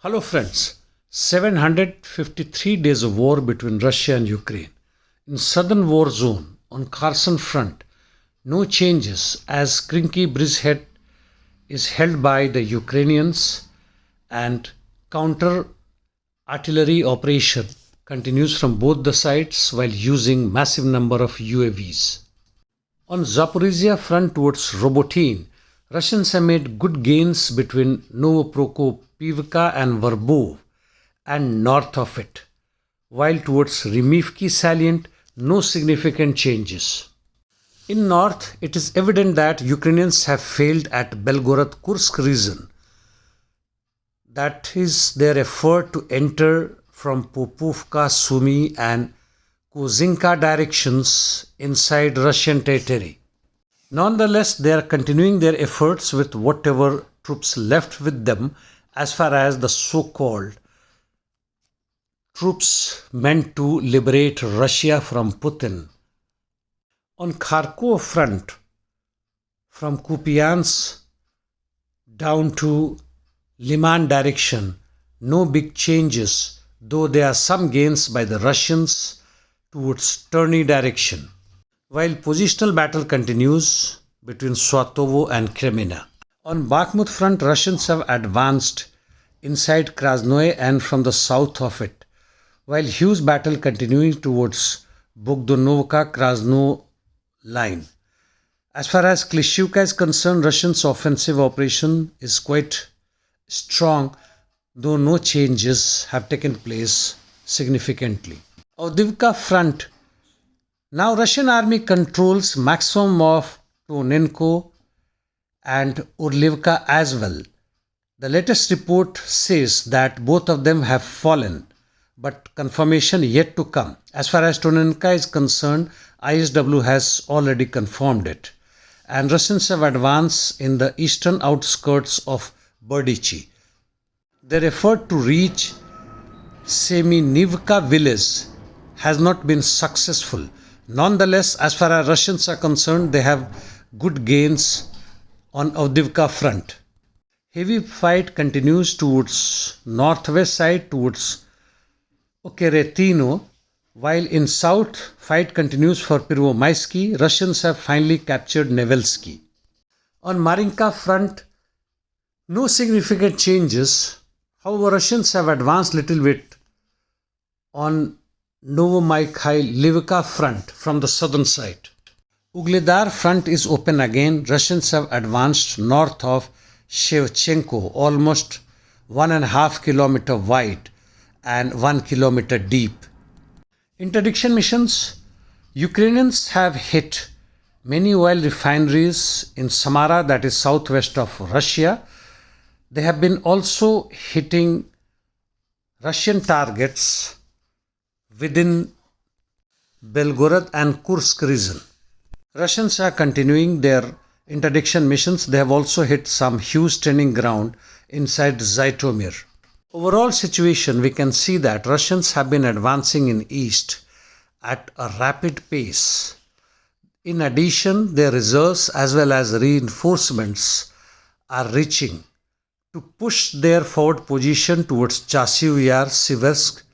Hello friends, 753 days of war between Russia and Ukraine. In southern war zone on Kherson front, no changes as Krinky bridgehead is held by the Ukrainians and counter artillery operation continues from both the sides while using massive number of UAVs. On Zaporizhia front towards Robotyne, Russians have made good gains between Novoprokopivka and Verbov and north of it, while towards Rimivki salient no significant changes. In north, it is evident that Ukrainians have failed at Belgorod-Kursk region. That is their effort to enter from Popovka, Sumy and Kozinka directions inside Russian territory. Nonetheless, they are continuing their efforts with whatever troops left with them as far as the so-called troops meant to liberate Russia from Putin. On Kharkov front, from Kupiansk down to Liman direction, no big changes, though there are some gains by the Russians towards Terny direction, while positional battle continues between Swatovo and Kremina. On Bakhmut front, Russians have advanced inside Krasnoye and from the south of it, while huge battle continuing towards Bogdanovka-Krasno line. As far as Klishchiivka is concerned, Russians' offensive operation is quite strong, though no changes have taken place significantly. Avdiivka front. Now Russian army controls maximum of Tonenko and Orlovka as well. The latest report says that both of them have fallen, but confirmation yet to come. As far as Tonenko is concerned, ISW has already confirmed it. And Russians have advanced in the eastern outskirts of Berdichi. Their effort to reach Semenivka village has not been successful. Nonetheless, as far as Russians are concerned, they have good gains on Avdiivka front. Heavy fight continues towards northwest side towards Okeretino, while in south fight continues for Pervomaisky. Russians have finally captured Nevelsky. On Marinka front, no significant changes. However, Russians have advanced little bit on Novomykhailivka front from the southern side. Ugledar front is open again. Russians have advanced north of Shevchenko, almost 1.5 kilometer wide and 1 kilometer deep. Interdiction missions. Ukrainians have hit many oil refineries in Samara, that is southwest of Russia. They have been also hitting Russian targets within Belgorod and Kursk region. Russians are continuing their interdiction missions. They have also hit some huge training ground inside Zhytomyr. Overall situation, we can see that Russians have been advancing in east at a rapid pace. In addition, their reserves as well as reinforcements are reaching to push their forward position towards Chasiv Yar, Siversk,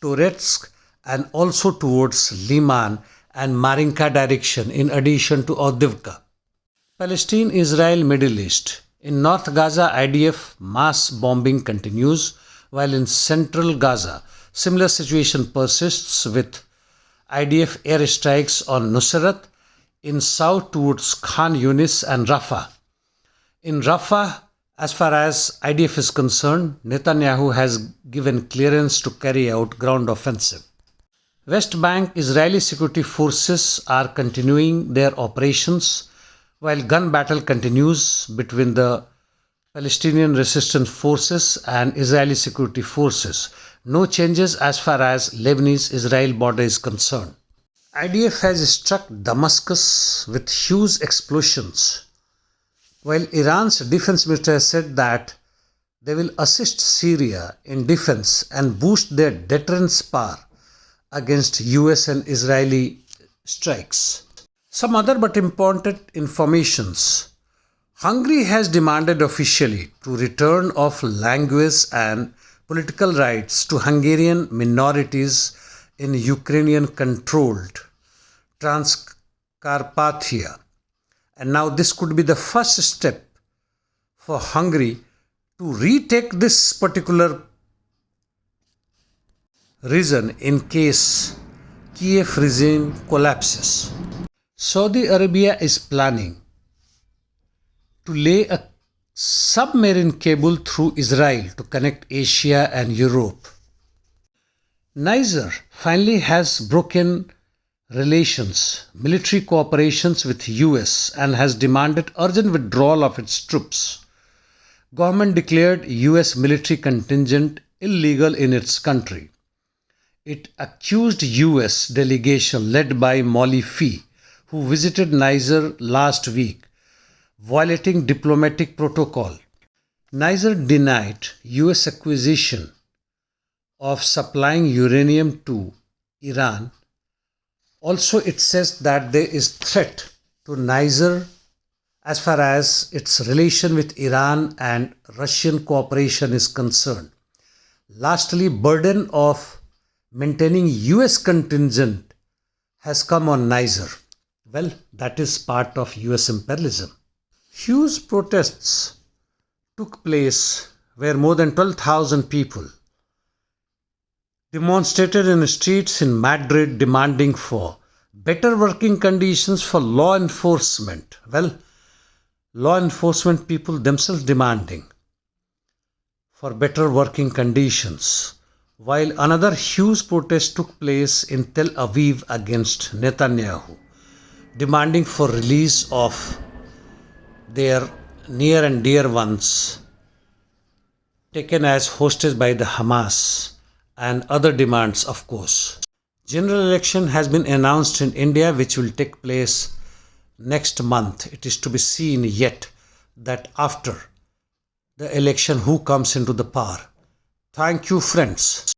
Toretsk and also towards Liman and Marinka direction in addition to Avdiivka. Palestine Israel Middle East. In North Gaza, IDF mass bombing continues, while in central Gaza, similar situation persists with IDF airstrikes on Nusrat, in south towards Khan Yunis and Rafah. In Rafah, as far as IDF is concerned, Netanyahu has given clearance to carry out ground offensive. West Bank Israeli security forces are continuing their operations, while gun battle continues between the Palestinian resistance forces and Israeli security forces. No changes as far as Lebanese-Israel border is concerned. IDF has struck Damascus with huge explosions, while Iran's defense minister has said that they will assist Syria in defense and boost their deterrence power against US and Israeli strikes. Some other but important informations. Hungary has demanded officially to return of language and political rights to Hungarian minorities in Ukrainian-controlled Transcarpathia. And now this could be the first step for Hungary to retake this particular region in case Kiev regime collapses. Saudi Arabia is planning to lay a submarine cable through Israel to connect Asia and Europe. Niger finally has broken military cooperations with US and has demanded urgent withdrawal of its troops. Government declared US military contingent illegal in its country. It accused US delegation led by Molly Fee, who visited Niger last week, violating diplomatic protocol. Niger denied US accusation of supplying uranium to Iran. Also, it says that there is threat to Niger as far as its relation with Iran and Russian cooperation is concerned. Lastly, burden of maintaining US contingent has come on Niger. Well, that is part of US imperialism. Huge protests took place where more than 12,000 people demonstrated in streets in Madrid demanding for better working conditions for law enforcement. Well, law enforcement people themselves demanding for better working conditions, while another huge protest took place in Tel Aviv against Netanyahu, demanding for release of their near and dear ones taken as hostage by the Hamas, and other demands, of course. General election has been announced in India, which will take place next month. It is to be seen yet that after the election who comes into the power. Thank you, friends.